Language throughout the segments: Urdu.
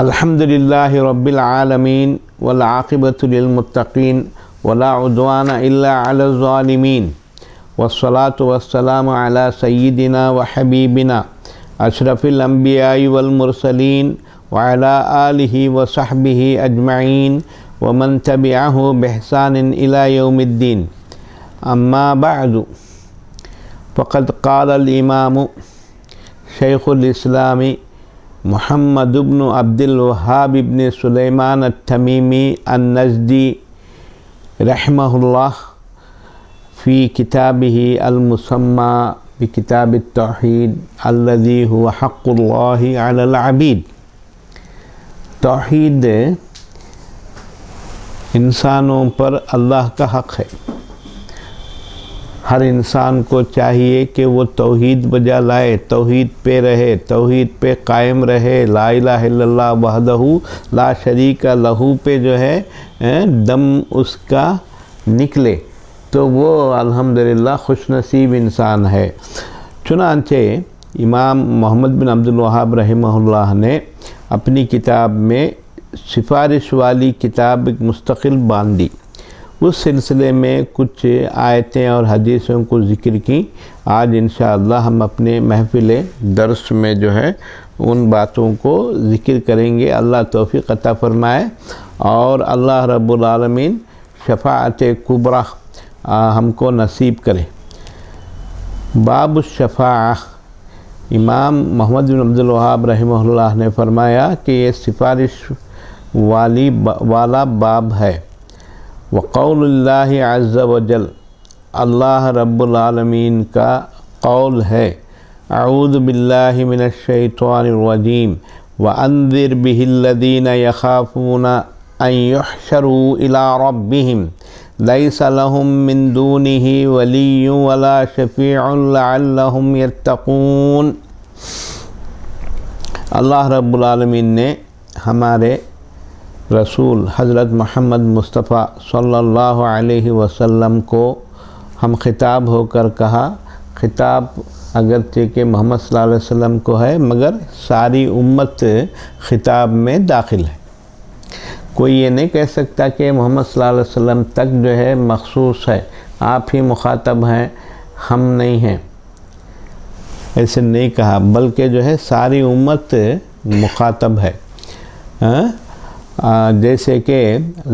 الحمدللہ رب العالمین والعاقبۃ للمتقین ولا عدوان الا علی الظالمین والصلاة والسلام علی سیدنا وحبیبنا اشرف الانبیاء والمرسلین وعلی آلہ وصحبہ اجمعین ومن تبعہ بإحسان الی یوم الدین اما بعد فقد قال الامام شیخ الاسلام محمد بن عبد الوهاب بن سلیمان التمیمی النجدی رحمہ اللہ فی کتابہ المسمى بکتاب التوحید الذی هو حق اللہ علی العبید۔ توحید انسانوں پر اللہ کا حق ہے۔ ہر انسان کو چاہیے کہ وہ توحید بجا لائے، توحید پہ رہے، توحید پہ قائم رہے، لا الہ الا اللہ وحدہ لا شریک لہ پہ جو ہے دم اس کا نکلے تو وہ الحمدللہ خوش نصیب انسان ہے۔ چنانچہ امام محمد بن عبد الوہاب رحمہ اللہ نے اپنی کتاب میں سفارش والی کتاب ایک مستقل باندھی، اس سلسلے میں کچھ آیتیں اور حدیثوں کو ذکر کی۔ آج انشاءاللہ ہم اپنے محفل درس میں جو ہے ان باتوں کو ذکر کریں گے۔ اللہ توفیق عطا فرمائے اور اللہ رب العالمین شفاعت کبریٰ ہم کو نصیب کرے۔ باب الشفاعہ، امام محمد بن عبد الوہاب رحمہ اللہ نے فرمایا کہ یہ سفارش والا باب ہے۔ وقول اللہ عز وجل، اللہ رب العالمین کا قول ہے، اعوذ باللہ من الشیطان الرجیم وانذر به الذین یخافون ان یحشروا الی ربهم لیس لهم من دونہ ولی ولا شفیع لعلهم یتقون۔ اللہ رب العالمین نے ہمارے رسول حضرت محمد مصطفیٰ صلی اللہ علیہ وسلم کو ہم خطاب ہو کر کہا، خطاب اگرچہ کہ محمد صلی اللہ علیہ وسلم کو ہے مگر ساری امت خطاب میں داخل ہے۔ کوئی یہ نہیں کہہ سکتا کہ محمد صلی اللہ علیہ وسلم تک جو ہے مخصوص ہے، آپ ہی مخاطب ہیں ہم نہیں ہیں، ایسے نہیں کہا، بلکہ جو ہے ساری امت مخاطب ہے۔ جیسے کہ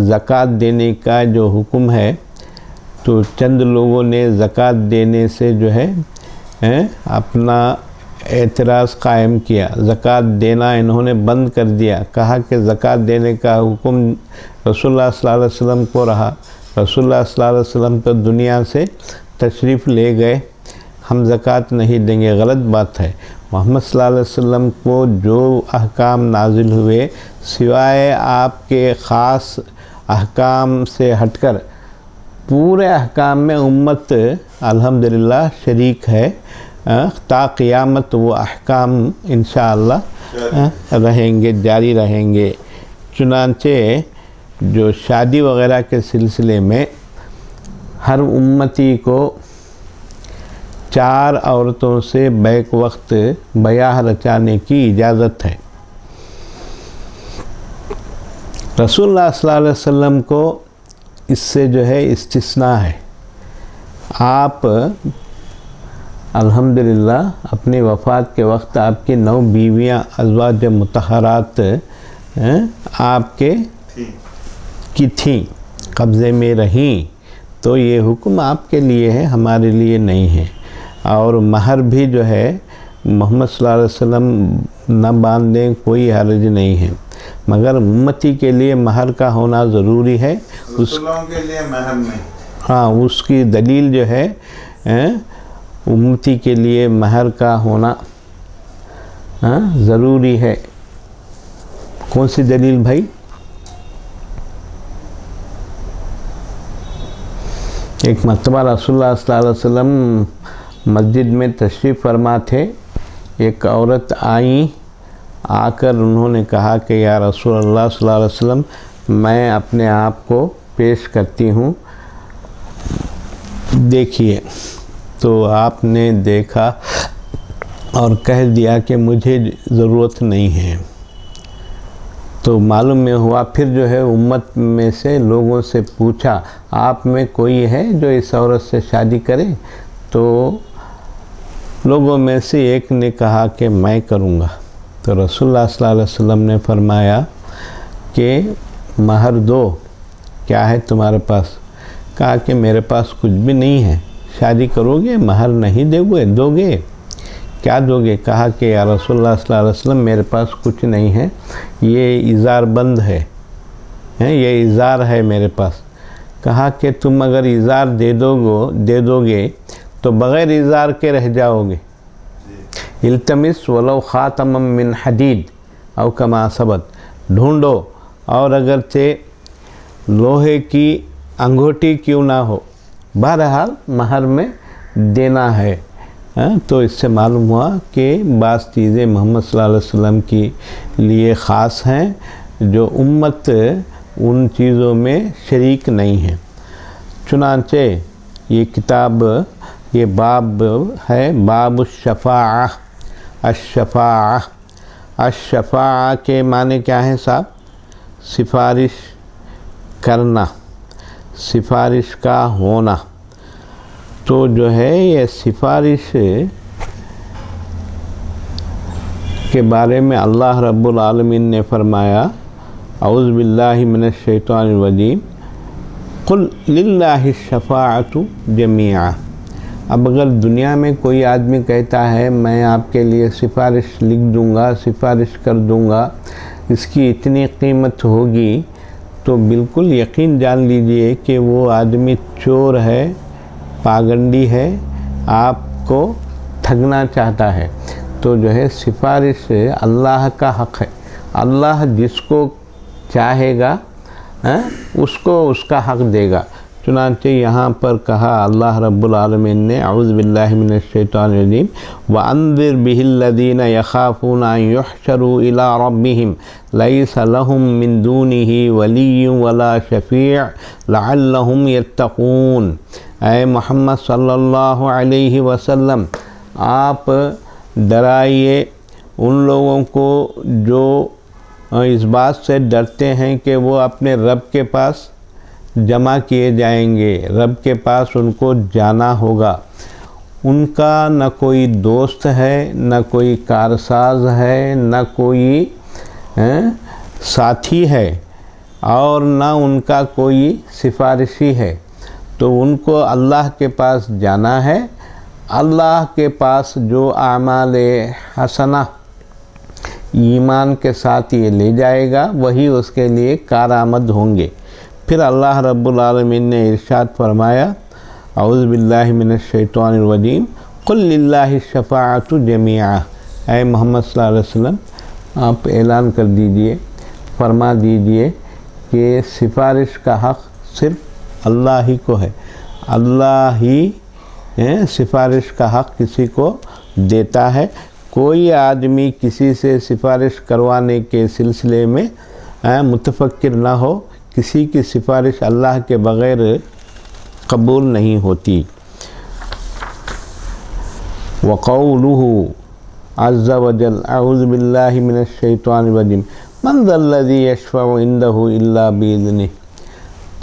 زکوٰۃ دینے کا جو حکم ہے تو چند لوگوں نے زکوٰۃ دینے سے جو ہے اپنا اعتراض قائم کیا، زکوٰۃ دینا انہوں نے بند کر دیا، کہا کہ زکوٰۃ دینے کا حکم رسول اللہ صلی اللہ علیہ وسلم کو رہا، رسول اللہ صلی اللہ علیہ وسلم تو دنیا سے تشریف لے گئے، ہم زکوٰۃ نہیں دیں گے، غلط بات ہے۔ محمد صلی اللہ علیہ وسلم کو جو احکام نازل ہوئے سوائے آپ کے خاص احکام سے ہٹ کر پورے احکام میں امت الحمدللہ شریک ہے، تا قیامت وہ احکام انشاءاللہ رہیں گے، جاری رہیں گے۔ چنانچہ جو شادی وغیرہ کے سلسلے میں ہر امتی کو 4 عورتوں سے بیک وقت بیاہ رچانے کی اجازت ہے۔ رسول اللہ صلی اللہ علیہ وسلم کو اس سے جو ہے استثناء ہے۔ آپ الحمدللہ اپنی وفات کے وقت آپ کی 9 بیویاں ازواج مطہرات آپ کے کی تھیں، قبضے میں رہیں، تو یہ حکم آپ کے لیے ہے، ہمارے لیے نہیں ہے۔ اور مہر بھی جو ہے محمد صلی اللہ علیہ وسلم نہ باندھیں، کوئی حرج نہیں ہے، مگر امتی کے لیے مہر کا ہونا ضروری ہے۔ رسولوں کے لیے مہر نہیں، ہاں، اس کی دلیل جو ہے امتی کے لیے مہر کا ہونا ضروری ہے۔ کون سی دلیل بھائی؟ ایک مرتبہ رسول اللہ صلی اللہ علیہ وسلم مسجد میں تشریف فرما تھے، ایک عورت آئیں، آ کر انہوں نے کہا کہ یا رسول اللہ صلی اللہ علیہ وسلم میں اپنے آپ کو پیش کرتی ہوں، دیکھیے۔ تو آپ نے دیکھا اور کہہ دیا کہ مجھے ضرورت نہیں ہے، تو معلوم میں ہوا، پھر جو ہے امت میں سے لوگوں سے پوچھا آپ میں کوئی ہے جو اس عورت سے شادی کرے؟ تو لوگوں میں سے ایک نے کہا کہ میں کروں گا۔ تو رسول اللہ صلی اللہ علیہ وسلم نے فرمایا کہ مہر دو، کیا ہے تمہارے پاس؟ کہا کہ میرے پاس کچھ بھی نہیں ہے۔ شادی کرو گے مہر نہیں دو گے؟ کیا دو گے؟ کہا کہ یا رسول اللہ صلی اللہ علیہ وسلم میرے پاس کچھ نہیں ہے، یہ ازار بند ہے، یہ ازار ہے میرے پاس۔ کہا کہ تم اگر ازار دے دو گے تو بغیر ازار کے رہ جاؤ گے۔ التمس ولو خاتما من حدید او کما ثبت، ڈھونڈو اور اگرچہ لوہے کی انگوٹھی کیوں نہ ہو، بہرحال مہر میں دینا ہے۔ تو اس سے معلوم ہوا کہ بعض چیزیں محمد صلی اللہ علیہ وسلم کی لیے خاص ہیں جو امت ان چیزوں میں شریک نہیں ہے۔ چنانچہ یہ کتاب، یہ باب ہے باب الشفاعہ۔ الشفاعہ کے معنی کیا ہیں صاحب؟ سفارش کرنا، سفارش کا ہونا۔ تو جو ہے یہ سفارش کے بارے میں اللہ رب العالمین نے فرمایا اعوذ باللہ من الشیطان الرجیم قل للہ الشفاعۃ جمیعا۔ اب اگر دنیا میں کوئی آدمی کہتا ہے میں آپ کے لیے سفارش لکھ دوں گا، سفارش کر دوں گا، اس کی اتنی قیمت ہوگی، تو بالکل یقین جان لیجئے کہ وہ آدمی چور ہے، پاگنڈی ہے، آپ کو ٹھگنا چاہتا ہے۔ تو جو ہے سفارش اللہ کا حق ہے، اللہ جس کو چاہے گا اس کو اس کا حق دے گا۔ چنانچہ یہاں پر کہا اللہ رب العالمین نے اعوذ باللہ من الشیطان الرجیم وَأَنذِرْ بِهِ الَّذِينَ يَخَافُونَ أَن يُحْشَرُوا إِلَىٰ رَبِّهِمْ لَيْسَ لَهُم مِّن دُونِهِ وَلِيٌّ وَلَا شَفِيعٌ لَعَلَّهُمْ يَتَّقُونَ۔ اے محمد صلی اللہ علیہ وسلم، آپ ڈرائیے ان لوگوں کو جو اس بات سے ڈرتے ہیں کہ وہ اپنے رب کے پاس جمع کیے جائیں گے، رب کے پاس ان کو جانا ہوگا۔ ان کا نہ کوئی دوست ہے، نہ کوئی کارساز ہے، نہ کوئی ساتھی ہے، اور نہ ان کا کوئی سفارشی ہے۔ تو ان کو اللہ کے پاس جانا ہے، اللہ کے پاس جو اعمال حسنہ ایمان کے ساتھ یہ لے جائے گا وہی اس کے لیے کارآمد ہوں گے۔ پھر اللہ رب العالمین نے ارشاد فرمایا اعوذ باللہ من الشیطان الرجیم قل للہ الشفاعۃ جمیعا۔ اے محمد صلی اللہ علیہ وسلم، آپ اعلان کر دیجئے، فرما دیجئے کہ سفارش کا حق صرف اللہ ہی کو ہے، اللہ ہی سفارش کا حق کسی کو دیتا ہے۔ کوئی آدمی کسی سے سفارش کروانے کے سلسلے میں متفکر نہ ہو، کسی کی سفارش اللہ کے بغیر قبول نہیں ہوتی۔ وَقَوْلُهُ عَزَّ وَجَلَّ اعوذ باللہ من الشیطان الرجیم من ذا الذی یشفع عنده الا بإذنہ۔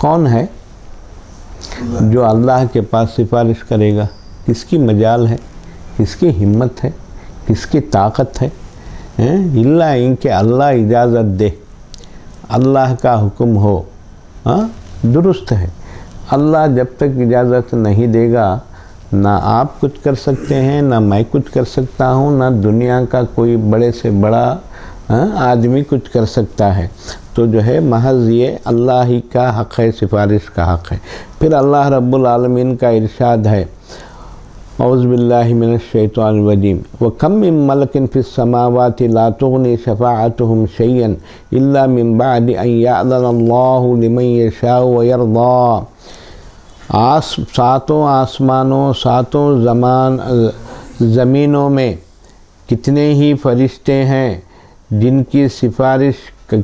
کون ہے جو اللہ کے پاس سفارش کرے گا؟ کس کی مجال ہے، کس کی ہمت ہے، کس کی طاقت ہے؟ الا ان کہ اللہ اجازت دے، اللہ کا حکم ہو۔ درست ہے، اللہ جب تک اجازت نہیں دے گا نہ آپ کچھ کر سکتے ہیں، نہ میں کچھ کر سکتا ہوں، نہ دنیا کا کوئی بڑے سے بڑا آدمی کچھ کر سکتا ہے۔ تو جو ہے محض یہ اللہ ہی کا حق ہے، سفارش کا حق ہے۔ پھر اللہ رب العالمین کا ارشاد ہے اعوذ باللہ من الشیطان الرجیم وَكَمْ مِن مَلَكٍ فِي السَّمَاوَاتِ لَا تُغْنِي شَفَاعَتُهُمْ شَيْئًا إِلَّا مِن بَعْدِ أَن يَأْذَنَ اللَّهُ لِمَن يَشَاءُ وَيَرْضَىٰ۔ ساتوں آسمانوں، ساتوں زمینوں میں کتنے ہی فرشتے ہیں جن کی سفارش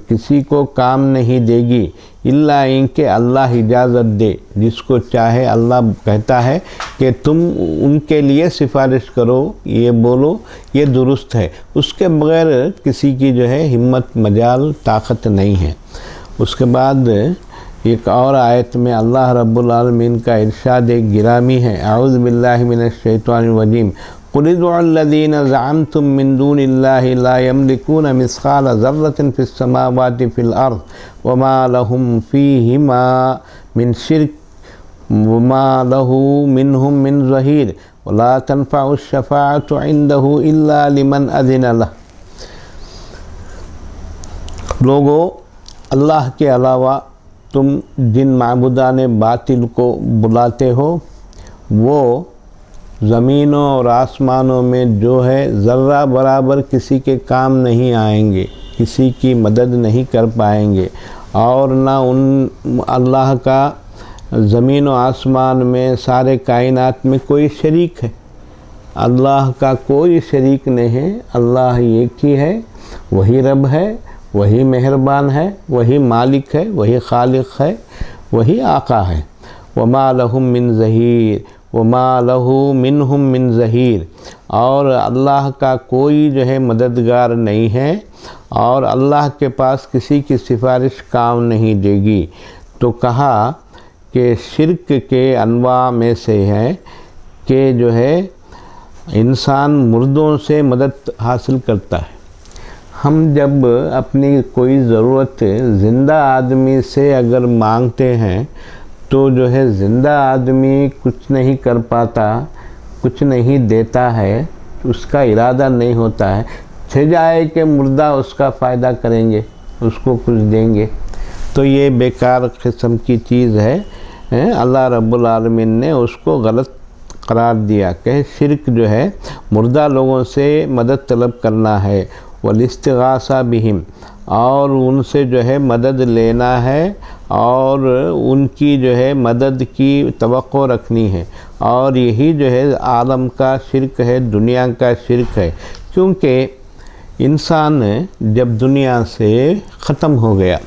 کسی کو کام نہیں دے گی الا ان کہ اللہ اجازت دے، جس کو چاہے اللہ کہتا ہے کہ تم ان کے لیے سفارش کرو، یہ بولو، یہ درست ہے، اس کے بغیر کسی کی جو ہے ہمت مجال طاقت نہیں ہے۔ اس کے بعد ایک اور آیت میں اللہ رب العالمین کا ارشاد گرامی ہے، اعوذ باللہ من الشیطان الرجیم، قل ادعوا الذین زعمتم من دون اللہ لا یملکون مثقال ذرۃ فی السماوات فی الارض وما لهم فیہما من شرک وما له منہم من ظہیر ولا تنفع الشفاعة عنده الا لمن اذن له۔ لوگو، اللہ کے علاوہ تم جن معبودان باطل کو بلاتے ہو وہ زمینوں اور آسمانوں میں جو ہے ذرہ برابر کسی کے کام نہیں آئیں گے، کسی کی مدد نہیں کر پائیں گے، اور نہ ان اللہ کا زمین و آسمان میں سارے کائنات میں کوئی شریک ہے۔ اللہ کا کوئی شریک نہیں ہے، اللہ ایک ہی ہے، وہی رب ہے، وہی مہربان ہے، وہی مالک ہے، وہی خالق ہے، وہی آقا ہے۔ وما لهم من ظہیر وما له منہم من ظہیر، اور اللہ کا کوئی جو ہے مددگار نہیں ہے، اور اللہ کے پاس کسی کی سفارش کام نہیں دے گی۔ تو کہا کہ شرک کے انواع میں سے ہے کہ جو ہے انسان مردوں سے مدد حاصل کرتا ہے۔ ہم جب اپنی کوئی ضرورت زندہ آدمی سے اگر مانگتے ہیں تو جو ہے زندہ آدمی کچھ نہیں کر پاتا، کچھ نہیں دیتا ہے، اس کا ارادہ نہیں ہوتا ہے، جائے کہ مردہ اس کا فائدہ کریں گے، اس کو کچھ دیں گے، تو یہ بیکار قسم کی چیز ہے۔ اللہ رب العالمین نے اس کو غلط قرار دیا کہ شرک جو ہے مردہ لوگوں سے مدد طلب کرنا ہے، والاستغاثہ بہم، اور ان سے جو ہے مدد لینا ہے اور ان کی جو ہے مدد کی توقع رکھنی ہے، اور یہی جو ہے عالم کا شرک ہے، دنیا کا شرک ہے، کیونکہ انسان جب دنیا سے ختم ہو گیا،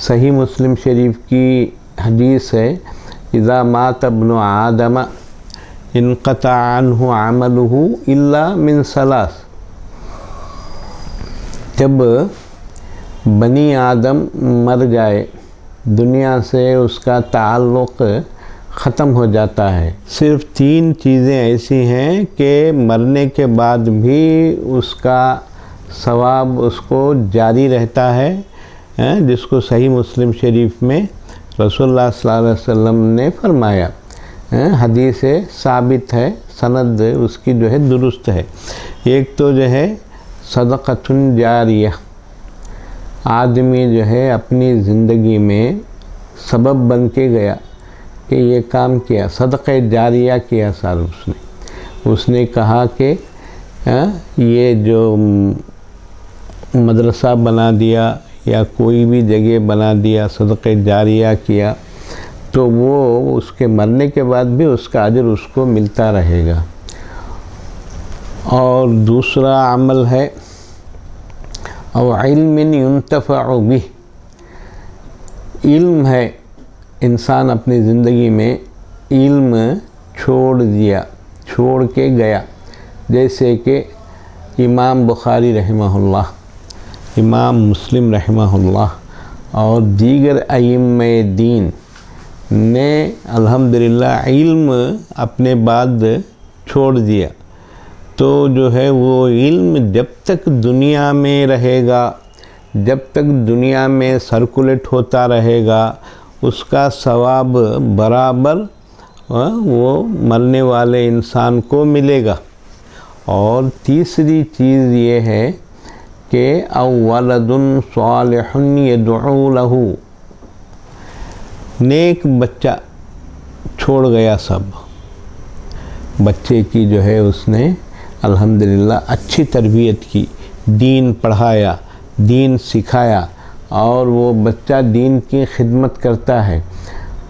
صحیح مسلم شریف کی حدیث ہے، اذا مات ابن آدم انقطع عنہ عملہ الا من ثلاث، جب بنی آدم مر جائے دنیا سے اس کا تعلق ختم ہو جاتا ہے، صرف 3 چیزیں ایسی ہیں کہ مرنے کے بعد بھی اس کا ثواب اس کو جاری رہتا ہے، جس کو صحیح مسلم شریف میں رسول اللہ صلی اللہ علیہ وسلم نے فرمایا، حدیث ثابت ہے، سند اس کی جو ہے درست ہے۔ ایک تو جو ہے صدقۃ جاریہ، آدمی جو ہے اپنی زندگی میں سبب بن کے گیا کہ یہ کام کیا، صدقہ جاریہ کیا سر، اس نے کہا کہ یہ جو مدرسہ بنا دیا یا کوئی بھی جگہ بنا دیا، صدقہ جاریہ کیا، تو وہ اس کے مرنے کے بعد بھی اس کا اجر اس کو ملتا رہے گا۔ اور دوسرا عمل ہے او علم ينتفع به، علم ہے، انسان اپنی زندگی میں علم چھوڑ دیا، چھوڑ کے گیا، جیسے کہ امام بخاری رحمہ اللہ، امام مسلم رحمہ اللہ اور دیگر ائمہ دین نے الحمدللہ علم اپنے بعد چھوڑ دیا، تو جو ہے وہ علم جب تک دنیا میں رہے گا، جب تک دنیا میں سرکولیٹ ہوتا رہے گا، اس کا ثواب برابر وہ مرنے والے انسان کو ملے گا۔ اور تیسری چیز یہ ہے کہ او ولد صالح یدعو لہ، نیک بچہ چھوڑ گیا، سب بچے کی جو ہے اس نے الحمدللہ اچھی تربیت کی، دین پڑھایا، دین سکھایا، اور وہ بچہ دین کی خدمت کرتا ہے،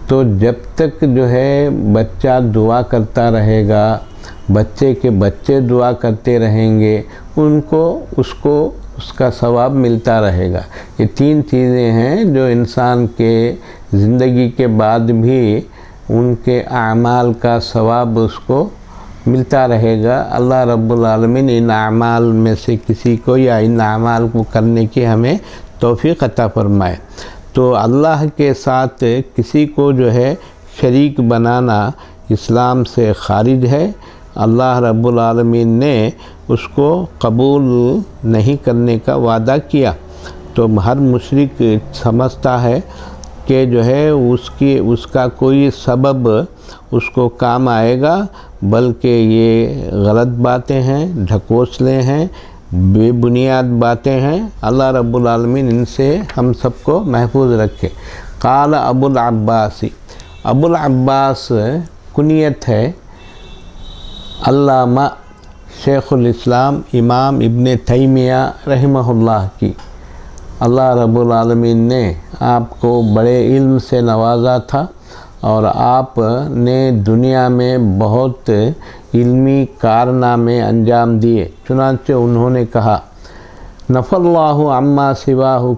تو جب تک جو ہے بچہ دعا کرتا رہے گا، بچے کے بچے دعا کرتے رہیں گے، اس کو اس کا ثواب ملتا رہے گا۔ یہ 3 چیزیں ہیں جو انسان کے زندگی کے بعد بھی ان کے اعمال کا ثواب اس کو ملتا رہے گا۔ اللہ رب العالمین ان اعمال میں سے کسی کو یا ان اعمال کو کرنے کی ہمیں توفیق عطا فرمائے۔ تو اللہ کے ساتھ کسی کو جو ہے شریک بنانا اسلام سے خارج ہے۔ اللہ رب العالمین نے اس کو قبول نہیں کرنے کا وعدہ کیا۔ تو ہر مشرک سمجھتا ہے کہ جو ہے اس کا کوئی سبب اس کو کام آئے گا، بلکہ یہ غلط باتیں ہیں، ڈھکوسلے ہیں، بے بنیاد باتیں ہیں۔ اللہ رب العالمین ان سے ہم سب کو محفوظ رکھے۔ قال ابو العباس، ابو العباس کنیت ہے علامہ شیخ الاسلام امام ابن تیمیہ رحمہ اللہ کی۔ اللہ رب العالمین نے آپ کو بڑے علم سے نوازا تھا اور آپ نے دنیا میں بہت علمی کارنامے انجام دیے۔ چنانچہ انہوں نے کہا نفى اللہ عما سواہ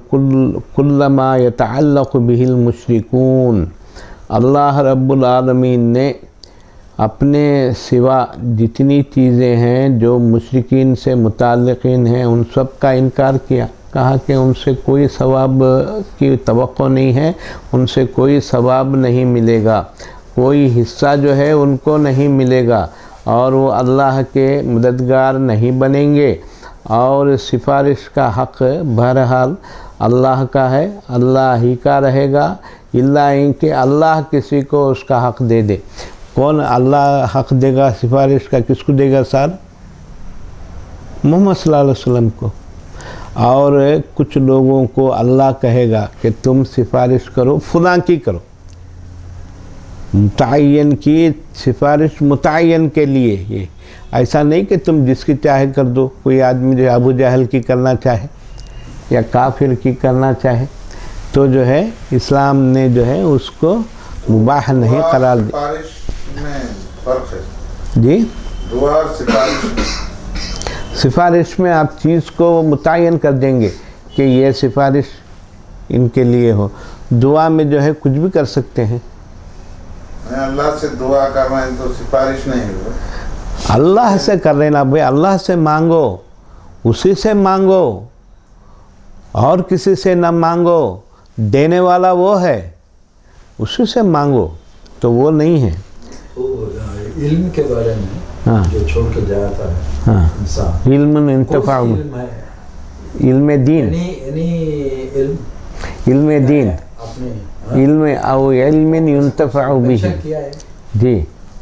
کل ما یتعلق به المشرکون، اللہ رب العالمین نے اپنے سوا جتنی چیزیں ہیں جو مشرکین سے متعلقین ہیں ان سب کا انکار کیا۔ کہا کہ ان سے کوئی ثواب کی توقع نہیں ہے، ان سے کوئی ثواب نہیں ملے گا، کوئی حصہ جو ہے ان کو نہیں ملے گا، اور وہ اللہ کے مددگار نہیں بنیں گے، اور سفارش کا حق بہرحال اللہ کا ہے، اللہ ہی کا رہے گا، الا ان کہ اللہ کسی کو اس کا حق دے دے۔ کون اللہ حق دے گا سفارش کا؟ کس کو دے گا صاحب؟ محمد صلی اللہ علیہ وسلم کو۔ اور کچھ لوگوں کو اللہ کہے گا کہ تم سفارش کرو، فلاں کی کرو، متعین کی سفارش متعین کے لیے، یہ ایسا نہیں کہ تم جس کی چاہے کر دو۔ کوئی آدمی جو ابو جہل کی کرنا چاہے یا کافر کی کرنا چاہے تو جو ہے اسلام نے جو ہے اس کو مباح نہیں قرار دیا۔ سفارش میں فرق ہے جی، دعا اور سفارش۔ سفارش میں آپ چیز کو متعین کر دیں گے کہ یہ سفارش ان کے لیے ہو۔ دعا میں جو ہے کچھ بھی کر سکتے ہیں۔ میں اللہ سے دعا کر رہا ہوں تو سفارش نہیں ہو، اللہ سے کر رہے نا بھائی، اللہ سے مانگو، اسی سے مانگو، اور کسی سے نہ مانگو، دینے والا وہ ہے، اسی سے مانگو، تو وہ نہیں ہے۔ علم کے بارے میں ہاں، جو چھوڑ کے جاتا ہے ہاں، انسان، علم انتفاع، علم ہے، علم دین، یعنی علم دین، اپنے علم او علم ينتفع به، مینشن کیا ہے جی،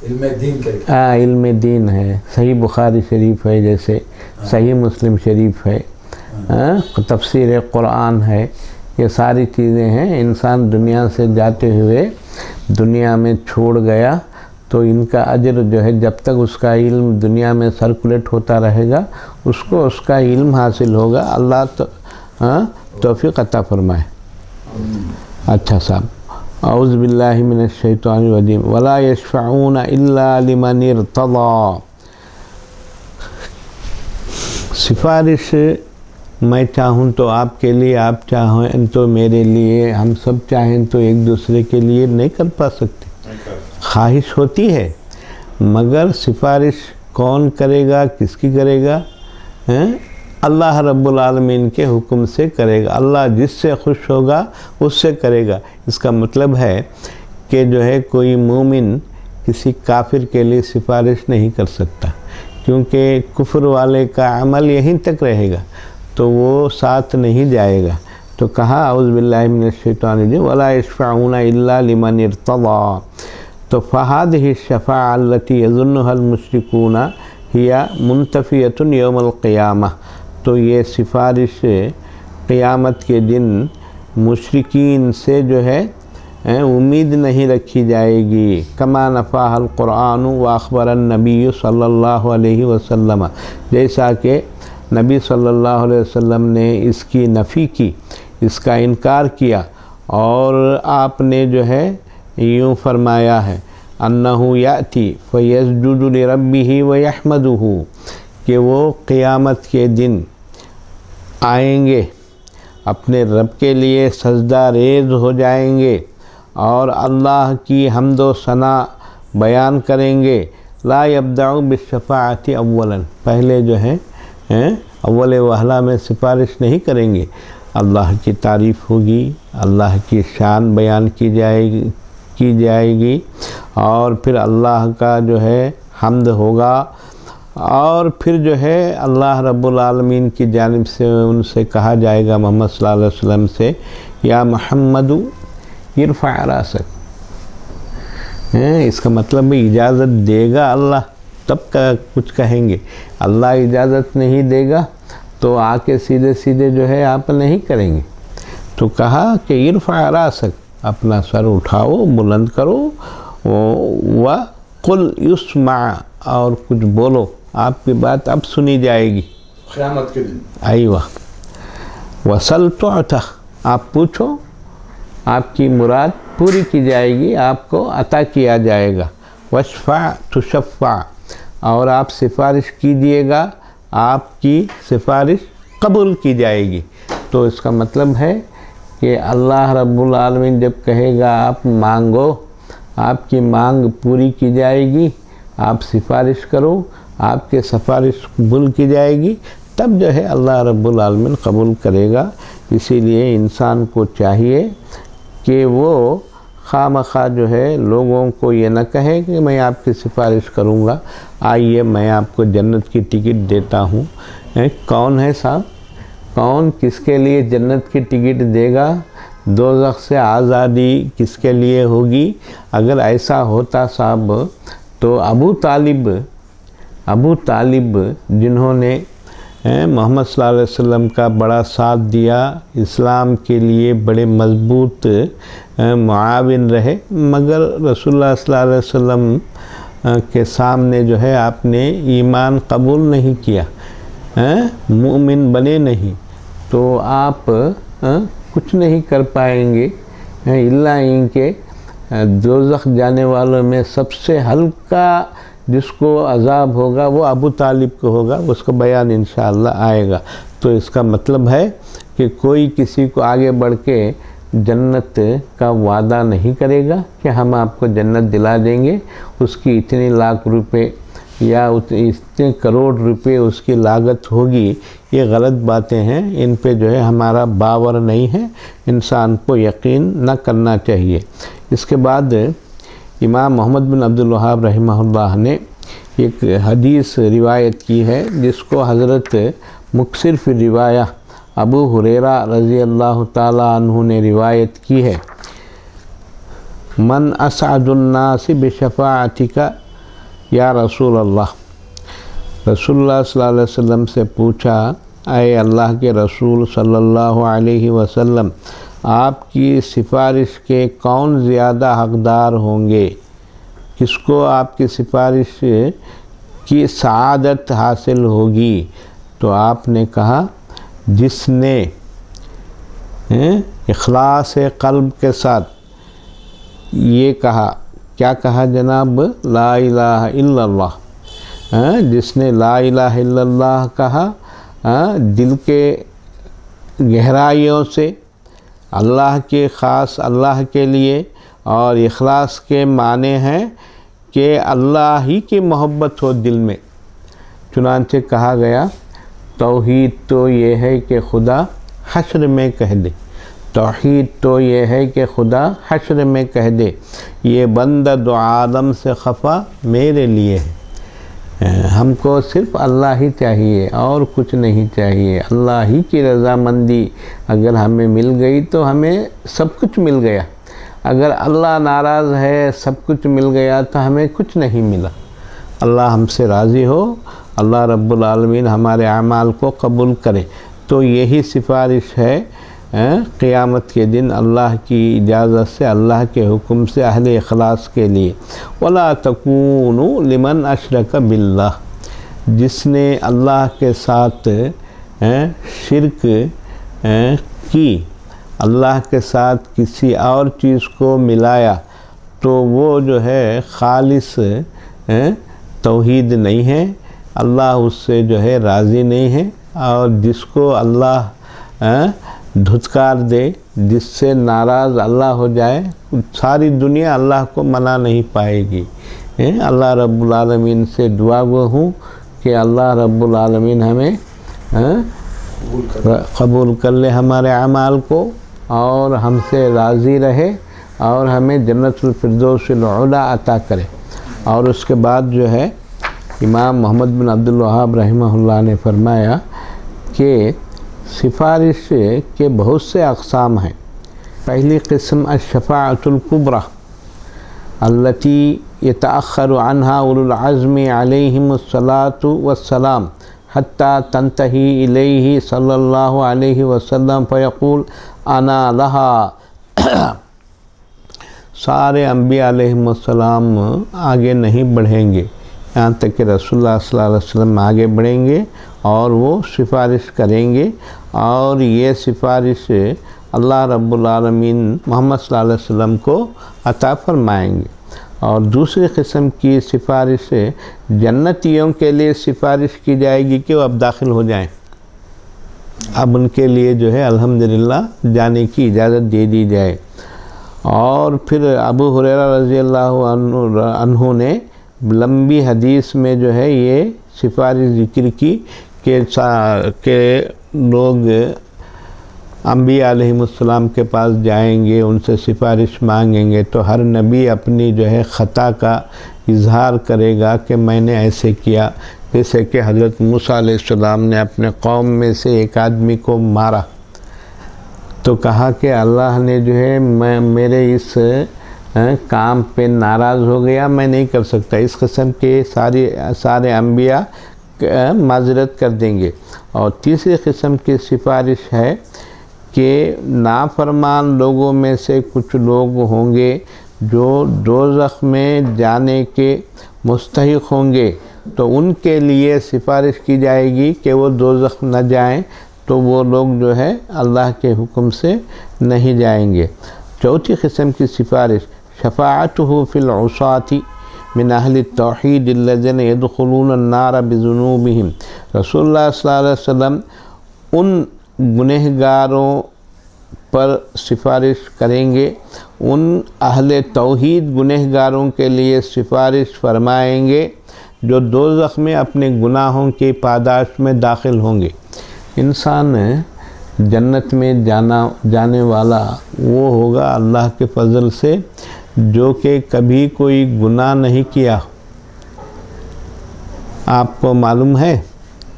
علم دین کر کے۔ ہاں، علم دین ہے، صحیح بخاری شریف ہے، جیسے صحیح مسلم شریف ہے، تفسیر قرآن ہے، یہ ساری چیزیں ہیں۔ انسان دنیا سے جاتے ہوئے دنیا میں چھوڑ گیا تو ان کا اجر جو ہے جب تک اس کا علم دنیا میں سرکولیٹ ہوتا رہے گا اس کو اس کا علم حاصل ہوگا۔ اللہ توفیق عطا فرمائے۔ اچھا صاحب، اعوذ باللہ من الشیطان الرجیم، ولا یشفعون الا لمن ارتضی۔ سفارش میں چاہوں تو آپ کے لیے، آپ چاہیں تو میرے لیے، ہم سب چاہیں تو ایک دوسرے کے لیے نہیں کر پا سکتے۔ خواہش ہوتی ہے، مگر سفارش کون کرے گا، کس کی کرے گا؟ اللہ رب العالمین کے حکم سے کرے گا۔ اللہ جس سے خوش ہوگا اس سے کرے گا۔ اس کا مطلب ہے کہ جو ہے کوئی مومن کسی کافر کے لیے سفارش نہیں کر سکتا، کیونکہ کفر والے کا عمل یہیں تک رہے گا تو وہ ساتھ نہیں جائے گا۔ تو کہا اعوذ باللہ من الشیطان الرجیم ولا یشفعون الا لمن ارتضی۔ تو فہذہ الشفاعۃ التی یظنها المشرکون ہی منتفیۃ یوم القیامہ۔ تو یہ سفارش قیامت کے دن مشرکین سے جو ہے امید نہیں رکھی جائے گی۔ کما نفاہ القرآن واخبر النبی صلی اللہ علیہ وسلم، جیسا کہ نبی صلی اللہ علیہ وسلم نے اس کی نفی کی، اس کا انکار کیا، اور آپ نے جو ہے یوں فرمایا ہے انہو یاتی فیسجد لربہ ویحمدہ، کہ وہ قیامت کے دن آئیں گے، اپنے رب کے لیے سجدہ ریز ہو جائیں گے اور اللہ کی حمد و ثنا بیان کریں گے۔ لا یبدأ بالشفاعۃ اولا، پہلے جو ہے اول وہلہ میں سفارش نہیں کریں گے، اللہ کی تعریف ہوگی، اللہ کی شان بیان کی جائے گی اور پھر اللہ کا جو ہے حمد ہوگا، اور پھر جو ہے اللہ رب العالمین کی جانب سے ان سے کہا جائے گا محمد صلی اللہ علیہ وسلم سے، یا محمد ارفع راسک، اس کا مطلب اجازت دے گا اللہ تب کا کچھ کہیں گے، اللہ اجازت نہیں دے گا تو آ کے سیدھے جو ہے آپ نہیں کریں گے۔ تو کہا کہ ارفع راسک، اپنا سر اٹھاؤ، بلند کرو، وقل یسمع، اور کچھ بولو، آپ کی بات اب سنی جائے گی قیامت کے دن۔ ایوہ، وسل تعطى، آپ پوچھو، آپ کی مراد پوری کی جائے گی، آپ کو عطا کیا جائے گا۔ واشفع تشفع، اور آپ سفارش کیجئے گا، آپ کی سفارش قبول کی جائے گی۔ تو اس کا مطلب ہے کہ اللہ رب العالمین جب کہے گا آپ مانگو، آپ کی مانگ پوری کی جائے گی، آپ سفارش کرو، آپ کے سفارش قبول کی جائے گی، تب جو ہے اللہ رب العالمین قبول کرے گا۔ اسی لیے انسان کو چاہیے کہ وہ خواہ مخواہ جو ہے لوگوں کو یہ نہ کہے کہ میں آپ کی سفارش کروں گا، آئیے میں آپ کو جنت کی ٹکٹ دیتا ہوں۔ کون ہے صاحب؟ کون کس کے لیے جنت کی ٹکٹ دے گا؟ دوزخ سے آزادی کس کے لیے ہوگی؟ اگر ایسا ہوتا صاحب تو ابو طالب جنہوں نے محمد صلی اللہ علیہ وسلم کا بڑا ساتھ دیا، اسلام کے لیے بڑے مضبوط معاون رہے، مگر رسول اللہ صلی اللہ علیہ وسلم کے سامنے جو ہے آپ نے ایمان قبول نہیں کیا، مومن بنے نہیں، تو آپ کچھ نہیں کر پائیں گے الا ان کے دوزخ جانے والوں میں سب سے ہلکا جس کو عذاب ہوگا وہ ابو طالب کو ہوگا، اس کا بیان انشاءاللہ آئے گا۔ تو اس کا مطلب ہے کہ کوئی کسی کو آگے بڑھ کے جنت کا وعدہ نہیں کرے گا کہ ہم آپ کو جنت دلا دیں گے، اس کی اتنے لاکھ روپے یا اتنے کروڑ روپے اس کی لاگت ہوگی، یہ غلط باتیں ہیں، ان پہ جو ہے ہمارا باور نہیں ہے، انسان کو یقین نہ کرنا چاہیے۔ اس کے بعد امام محمد بن عبد الوہاب رحمہ اللہ نے ایک حدیث روایت کی ہے جس کو حضرت مکثر فی روایہ ابو ہریرہ رضی اللہ تعالی عنہ نے روایت کی ہے، من اسعد الناس بشفاعتک یا رسول اللہ، رسول اللہ صلی اللہ علیہ وسلم سے پوچھا، اے اللہ کے رسول صلی اللہ علیہ وسلم، آپ کی سفارش کے کون زیادہ حقدار ہوں گے؟ کس کو آپ کی سفارش کی سعادت حاصل ہوگی؟ تو آپ نے کہا جس نے اخلاص قلب کے ساتھ یہ کہا، کیا کہا جناب؟ لا الہ الا اللہ، جس نے لا الہ الا اللہ کہا دل کے گہرائیوں سے اللہ کے خاص اللہ کے لیے، اور اخلاص کے معنی ہیں کہ اللہ ہی کی محبت ہو دل میں۔ چنانچہ کہا گیا توحید تو یہ ہے کہ خدا حشر میں کہہ دے، توحید تو یہ ہے کہ خدا حشر میں کہہ دے، یہ بندہ دو عالم سے خفا میرے لیے ہے۔ ہم کو صرف اللہ ہی چاہیے اور کچھ نہیں چاہیے، اللہ ہی کی رضامندی اگر ہمیں مل گئی تو ہمیں سب کچھ مل گیا، اگر اللہ ناراض ہے سب کچھ مل گیا تو ہمیں کچھ نہیں ملا۔ اللہ ہم سے راضی ہو، اللہ رب العالمین ہمارے اعمال کو قبول کرے۔ تو یہی سفارش ہے قیامت کے دن اللہ کی اجازت سے، اللہ کے حکم سے اہل اخلاص کے لیے۔ وَلَا تَكُونُوا لِمَنْ أَشْرَكَ بِاللَّهِ، جس نے اللہ کے ساتھ شرک کی، اللہ کے ساتھ کسی اور چیز کو ملایا، تو وہ جو ہے خالص توحید نہیں ہے، اللہ اس سے جو ہے راضی نہیں ہے، اور جس کو اللہ دھتکار دے، جس سے ناراض اللہ ہو جائے، ساری دنیا اللہ کو منا نہیں پائے گی۔ اللہ رب العالمین سے دعا گو ہوں کہ اللہ رب العالمین ہمیں قبول کر لے ہمارے اعمال کو، اور ہم سے راضی رہے، اور ہمیں جنت الفردوس العلی عطا کرے۔ اور اس کے بعد جو ہے امام محمد بن عبد الوہاب رحمہ اللہ نے فرمایا کہ سفارش کے بہت سے اقسام ہیں۔ پہلی قسم الشفاعۃ الکبریٰ التي يتأخر عنها أولو العزم عليهم الصلاة والسلام حتى تنتهي إليه صلى الله عليه وسلم فيقول أنا لها۔ سارے انبیاء علیہم السلام آگے نہیں بڑھیں گے یہاں تک کہ رسول اللہ صلی اللہ علیہ وسلم آگے بڑھیں گے اور وہ سفارش کریں گے، اور یہ سفارش اللہ رب العالمین محمد صلی اللہ علیہ وسلم کو عطا فرمائیں گے۔ اور دوسری قسم کی سفارش جنتیوں کے لیے سفارش کی جائے گی کہ وہ اب داخل ہو جائیں، اب ان کے لیے جو ہے الحمدللہ جانے کی اجازت دے دی جائے۔ اور پھر ابو ہریرہ رضی اللہ عنہ نے لمبی حدیث میں جو ہے یہ سفارش ذکر کی کہ لوگ انبیاء علیہم السلام کے پاس جائیں گے، ان سے سفارش مانگیں گے، تو ہر نبی اپنی جو ہے خطا کا اظہار کرے گا کہ میں نے ایسے کیا۔ جیسے کہ حضرت موسیٰ علیہ السلام نے اپنے قوم میں سے ایک آدمی کو مارا، تو کہا کہ اللہ نے جو ہے میرے اس کام پہ ناراض ہو گیا، میں نہیں کر سکتا۔ اس قسم کے سارے انبیاء معذرت کر دیں گے۔ اور تیسری قسم کی سفارش ہے کہ نافرمان لوگوں میں سے کچھ لوگ ہوں گے جو دوزخ میں جانے کے مستحق ہوں گے، تو ان کے لیے سفارش کی جائے گی کہ وہ دوزخ نہ جائیں، تو وہ لوگ جو ہے اللہ کے حکم سے نہیں جائیں گے۔ چوتھی قسم کی سفارش شفاعتہ فی العصاة من اہل التوحید الذین یدخلون النار بذنوبہم۔ رسول اللہ صلی اللہ علیہ وسلم ان گنہگاروں پر سفارش کریں گے، ان اہل توحید گنہگاروں کے لیے سفارش فرمائیں گے جو دوزخ میں اپنے گناہوں کی پاداش میں داخل ہوں گے۔ انسان جنت میں جانے والا وہ ہوگا اللہ کے فضل سے جو کہ کبھی کوئی گناہ نہیں کیا۔ آپ کو معلوم ہے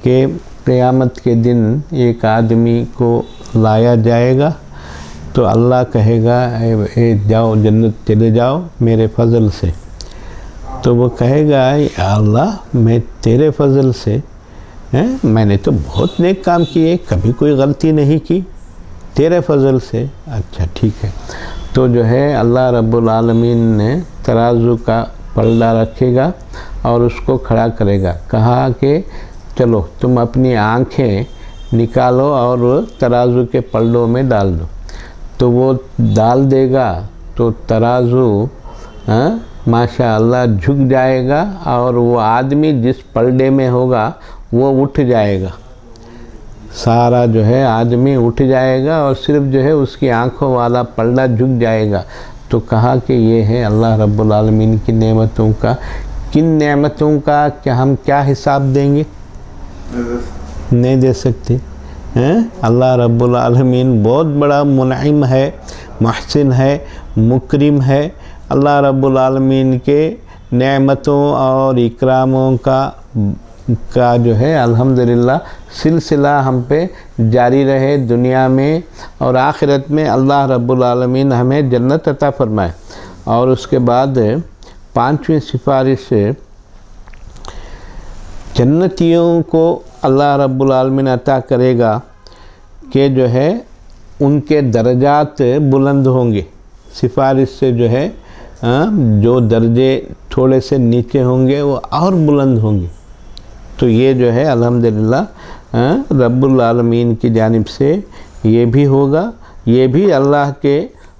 کہ قیامت کے دن ایک آدمی کو لایا جائے گا تو اللہ کہے گا اے جاؤ جنت چلے جاؤ میرے فضل سے، تو وہ کہے گا یا اللہ میں تیرے فضل سے، میں نے تو بہت نیک کام کیے، کبھی کوئی غلطی نہیں کی، تیرے فضل سے۔ اچھا ٹھیک ہے، تو جو ہے اللہ رب العالمین نے ترازو کا پلڑا رکھے گا اور اس کو کھڑا کرے گا، کہا کہ چلو تم اپنی آنکھیں نکالو اور ترازو کے پلڑوں میں ڈال دو، تو وہ ڈال دے گا تو ترازو ماشاء اللہ جھک جائے گا، اور وہ آدمی جس پلڑے میں ہوگا وہ اٹھ جائے گا، سارا جو ہے آدمی اٹھ جائے گا، اور صرف جو ہے اس کی آنکھوں والا پلڑا جھک جائے گا۔ تو کہا کہ یہ ہے اللہ رب العالمین کی نعمتوں کا، کن نعمتوں کا کہ ہم کیا حساب دیں گے، نہیں دے سکتے۔ اللہ رب العالمین بہت بڑا منعم ہے، محسن ہے، مکرم ہے۔ اللہ رب العالمین کے نعمتوں اور اکراموں کا جو ہے الحمدللہ سلسلہ ہم پہ جاری رہے، دنیا میں اور آخرت میں اللہ رب العالمین ہمیں جنت عطا فرمائے۔ اور اس کے بعد پانچویں سفارش جنتیوں کو اللہ رب العالمین عطا کرے گا کہ جو ہے ان کے درجات بلند ہوں گے۔ سفارش سے جو ہے جو درجے تھوڑے سے نیچے ہوں گے وہ اور بلند ہوں گے۔ تو یہ جو ہے الحمدللہ رب العالمین کی جانب سے یہ بھی ہوگا۔ یہ بھی اللہ کے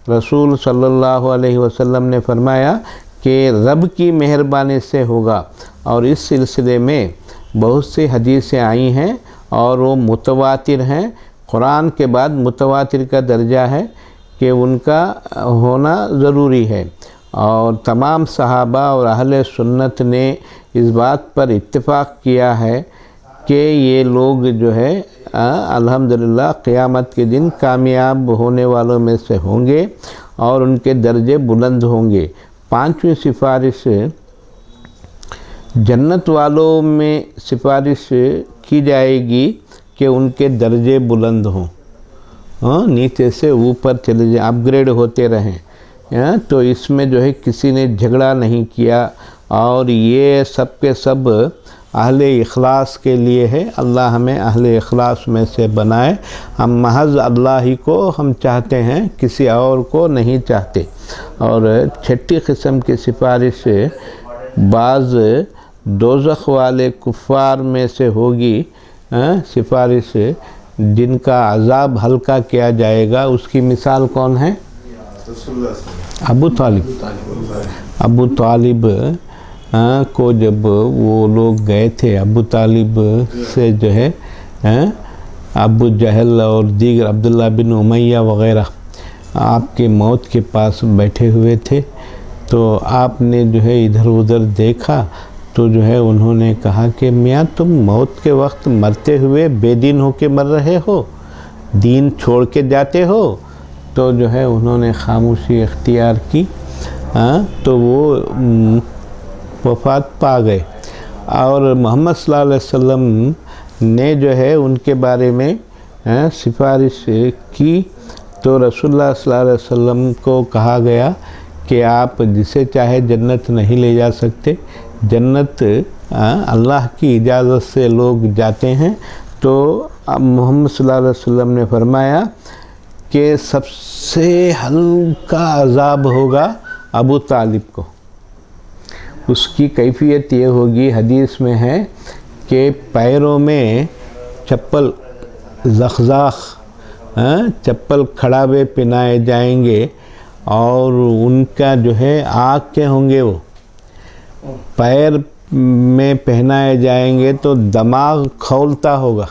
رسول صلی اللہ علیہ وسلم نے فرمایا کہ رب کی مہربانی سے ہوگا، اور اس سلسلے میں بہت سی حدیثیں آئی ہیں اور وہ متواتر ہیں. قرآن کے بعد متواتر کا درجہ ہے کہ ان کا ہونا ضروری ہے. اور تمام صحابہ اور اہل سنت نے اس بات پر اتفاق کیا ہے کہ یہ لوگ جو ہے الحمدللہ قیامت کے دن کامیاب ہونے والوں میں سے ہوں گے اور ان کے درجے بلند ہوں گے. 5ویں سفارش جنت والوں میں سفارش کی جائے گی کہ ان کے درجے بلند ہوں، نیچے سے اوپر چلے جائیں، اپ گریڈ ہوتے رہیں. تو اس میں جو ہے کسی نے جھگڑا نہیں کیا اور یہ سب کے سب اہل اخلاص کے لیے ہے. اللہ ہمیں اہل اخلاص میں سے بنائے. ہم محض اللہ ہی کو ہم چاہتے ہیں، کسی اور کو نہیں چاہتے. اور 6ٹھی قسم کی سفارش بعض دوزخ والے کفار میں سے ہوگی، سفارش جن کا عذاب ہلکا کیا جائے گا. اس کی مثال کون ہے؟ ابو طالب کو جب وہ لوگ گئے تھے، ابو طالب سے جو ہے ابو جہل اور دیگر عبداللہ بن امیہ وغیرہ آپ کے موت کے پاس بیٹھے ہوئے تھے، تو آپ نے جو ہے ادھر ادھر دیکھا تو جو ہے انہوں نے کہا کہ میاں تم موت کے وقت مرتے ہوئے بے دین ہو کے مر رہے ہو، دین چھوڑ کے جاتے ہو. تو جو ہے انہوں نے خاموشی اختیار کی تو وہ وفات پا گئے. اور محمد صلی اللہ علیہ وسلم نے جو ہے ان کے بارے میں سفارش کی تو رسول اللہ صلی اللہ علیہ وسلم کو کہا گیا کہ آپ جسے چاہے جنت نہیں لے جا سکتے، جنت اللہ کی اجازت سے لوگ جاتے ہیں. تو محمد صلی اللہ علیہ وسلم نے فرمایا کہ سب سے ہلکا عذاب ہوگا ابو طالب کو. اس کی کیفیت یہ ہوگی، حدیث میں ہے کہ پیروں میں چپل زخزاخ چپل کھڑاوے پہنائے جائیں گے اور ان کا جو ہے آگ کے ہوں گے، وہ پیر میں پہنائے جائیں گے تو دماغ کھولتا ہوگا.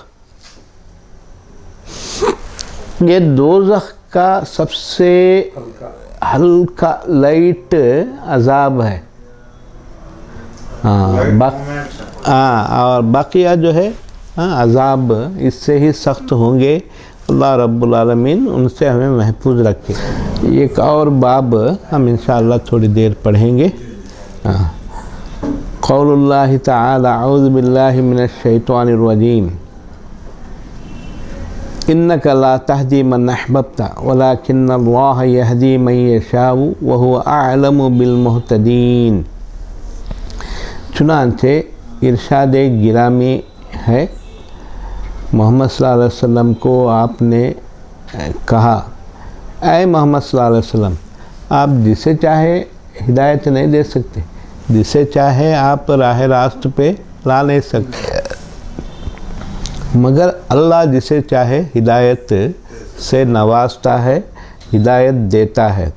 یہ دوزخ کا سب سے ہلکا لائٹ عذاب ہے. اور بقیہ جو ہے عذاب اس سے ہی سخت ہوں گے. اللہ رب العالمین ان سے ہمیں محفوظ رکھے. ایک اور باب ہم انشاءاللہ تھوڑی دیر پڑھیں گے. قول اللہ تعالی اعوذ باللہ من الشیطان الرجیم انک لا تہدی من احببت ولکن اللہ یہدی من یشاء وہو اعلم بالمہتدین. چنانچہ ارشاد گرامی ہے، محمد صلی اللہ علیہ وسلم کو آپ نے کہا اے محمد صلی اللہ علیہ وسلم، آپ جسے چاہے ہدایت نہیں دے سکتے، جسے چاہے آپ راہ راست پہ لا نہیں سکتے، مگر اللہ جسے چاہے ہدایت سے نوازتا ہے، ہدایت دیتا ہے،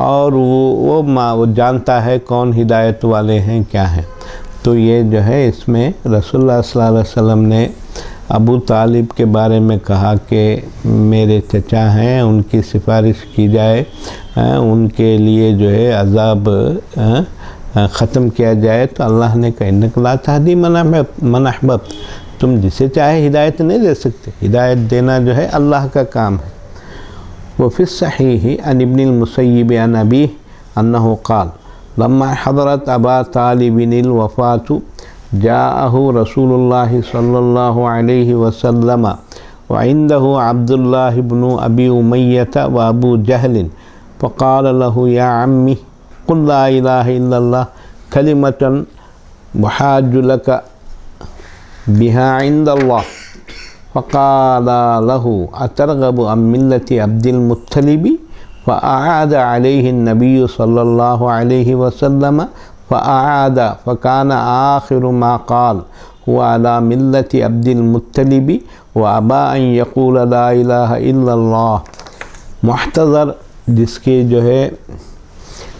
اور وہ جانتا ہے کون ہدایت والے ہیں کیا ہیں. تو یہ جو ہے اس میں رسول اللہ صلی اللہ علیہ وسلم نے ابو طالب کے بارے میں کہا کہ میرے چچا ہیں، ان کی سفارش کی جائے، ان کے لیے جو ہے عذاب ختم کیا جائے. تو اللہ نے کہا انک لا تہدی من احببت، تم جسے چاہے ہدایت نہیں دے سکتے، ہدایت دینا جو ہے اللہ کا کام ہے. وفی الصحیح عن ابن المسیب عن ابیہ انہ قال لما حضرت ابا طالب الوفاة جاءه رسول اللہ صلی اللہ علیہ وسلم وعنده عبد الله بن ابی امیہ وابو جہل فقال له یا عمی قل لا الہ الا اللہ کلمة محاج لك بها عند اللہ فقال له اترغب عن ملة عبد المطلب فأعاد عليه النبي صلى الله عليه وسلم فأعاد فكان آخر ما قال هو على ملة عبد المطلب وأبى أن يقول لا إله إلا الله. محتضر جس کے جو ہے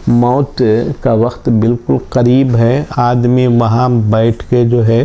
موت کا وقت بالکل قریب ہے، آدمی وہاں بیٹھ کے جو ہے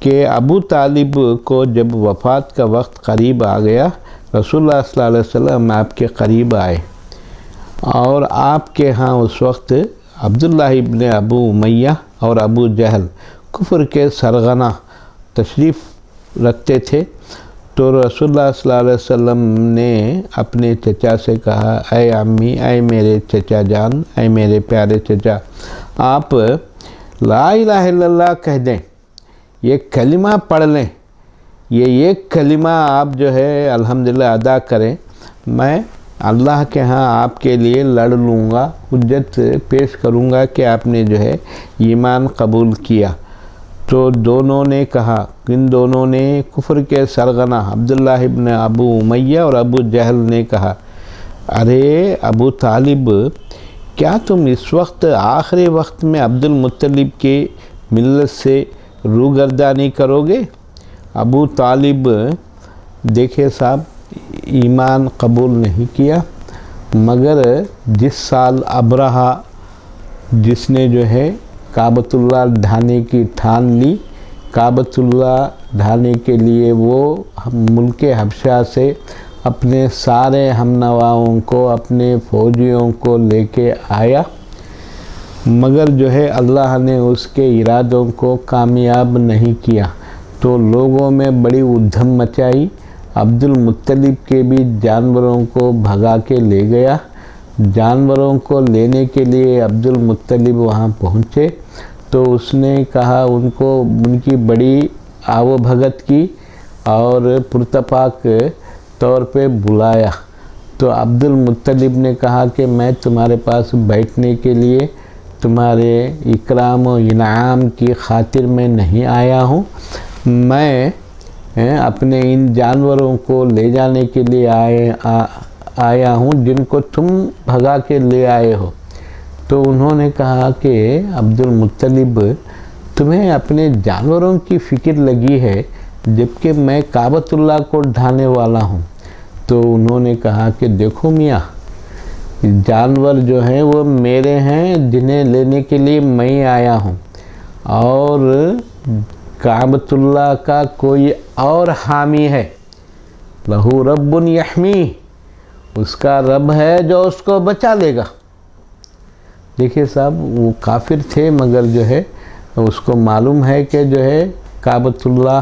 کہ ابو طالب کو جب وفات کا وقت قریب آ گیا، رسول اللہ صلی اللہ علیہ وسلم آپ کے قریب آئے اور آپ کے ہاں اس وقت عبداللہ ابن ابو امیہ اور ابو جہل کفر کے سرغنہ تشریف رکھتے تھے۔ تو رسول اللہ صلی اللہ علیہ وسلم نے اپنے چچا سے کہا، اے امی، اے میرے چچا جان، اے میرے پیارے چچا، آپ لا الہ الا اللہ کہہ دیں، یہ کلمہ پڑھ لیں، یہ ایک کلمہ آپ جو ہے الحمدللہ ادا کریں، میں اللہ کے ہاں آپ کے لیے لڑ لوں گا، حجت پیش کروں گا کہ آپ نے جو ہے ایمان قبول کیا۔ تو دونوں نے کہا، ان دونوں نے کفر کے سرغنہ عبداللہ ابن ابو امیہ اور ابو جہل نے کہا، ارے ابو طالب، کیا تم اس وقت آخری وقت میں عبد المطلب کے ملت سے روگردانی کرو گے؟ ابو طالب دیکھے صاحب ایمان قبول نہیں کیا، مگر جس سال ابرہہ جس نے جو ہے کعبۃ اللہ ڈھانے کی ٹھان لی، کعبۃ اللہ ڈھانے کے لیے وہ ملک حبشہ سے اپنے سارے ہم نواؤں کو، اپنے فوجیوں کو لے کے آیا، مگر جو ہے اللہ نے اس کے ارادوں کو کامیاب نہیں کیا، تو لوگوں میں بڑی ادھم مچائی، عبد المطلب کے بھی جانوروں کو بھگا کے لے گیا۔ جانوروں کو لینے کے لیے عبد المطلب وہاں پہنچے تو اس نے کہا، ان کی بڑی آو بھگت کی اور پرتپاک طور پہ بلایا۔ تو عبد المطلب نے کہا کہ میں تمہارے پاس بیٹھنے کے لیے تمہارے اکرام و انعام کی خاطر میں نہیں آیا ہوں، میں اپنے ان جانوروں کو لے جانے کے لیے آیا ہوں جن کو تم بھگا کے لے آئے ہو۔ تو انہوں نے کہا کہ عبد المطلب، تمہیں اپنے جانوروں کی فکر لگی ہے جبکہ میں کعبۃ اللہ کو ڈھانے والا ہوں۔ تو انہوں نے کہا کہ دیکھو میاں، جانور جو ہیں وہ میرے ہیں، جنہیں لینے کے لیے میں آیا ہوں، اور کعبۃ اللہ کا کوئی اور حامی ہے، لہو رب یحمی، اس کا رب ہے جو اس کو بچا لے گا۔ دیکھیے صاحب، وہ کافر تھے مگر جو ہے اس کو معلوم ہے کہ جو ہے کعبۃ اللہ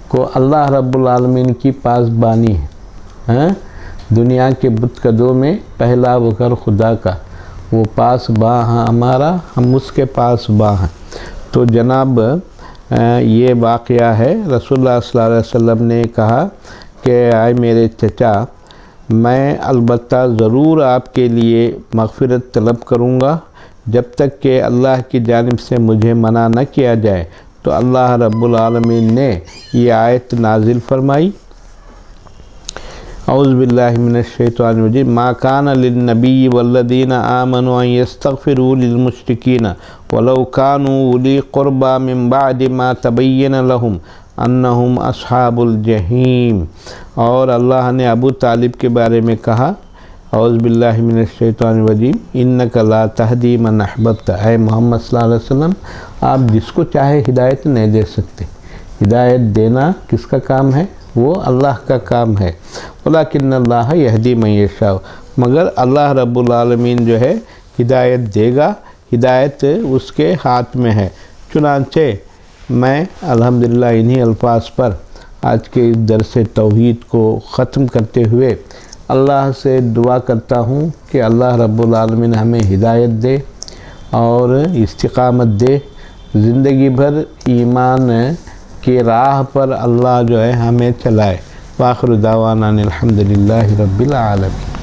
کو اللہ رب العالمین کی پاسبانی ہے، دنیا کے بت قدوں میں پہلا وقر خدا کا، وہ پاس باں ہمارا، ہم اس کے پاس باں ہیں۔ تو جناب یہ واقعہ ہے، رسول اللہ صلی اللہ علیہ وسلم نے کہا کہ اے میرے چچا، میں البتہ ضرور آپ کے لیے مغفرت طلب کروں گا جب تک کہ اللہ کی جانب سے مجھے منع نہ کیا جائے۔ تو اللہ رب العالمین نے یہ آیت نازل فرمائی، اعوذ باللہ من الشیطان الرجیم، ما کان للنبی والذین آمنوا ان یستغفروا للمشرکین ولو کانوا اولی قربی من بعد ما تبین لهم انہم اصحاب الجحیم۔ اور اللہ نے ابو طالب کے بارے میں کہا، اعوذ باللہ من الشیطان الرجیم، انک لا تہدی من احببت، اے محمد صلی اللہ علیہ وسلم، آپ جس کو چاہے ہدایت نہیں دے سکتے، ہدایت دینا کس کا کام ہے؟ وہ اللہ کا کام ہے، ولیکن اللہ یہدی من یشاء، مگر اللہ رب العالمین جو ہے ہدایت دے گا، ہدایت اس کے ہاتھ میں ہے۔ چنانچہ میں الحمدللہ انہی الفاظ پر آج کے اس درس توحید کو ختم کرتے ہوئے اللہ سے دعا کرتا ہوں کہ اللہ رب العالمین ہمیں ہدایت دے اور استقامت دے، زندگی بھر ایمان کی راہ پر اللہ جو ہے ہمیں چلائے۔ وآخر دعوانا الحمدللہ رب العالمین۔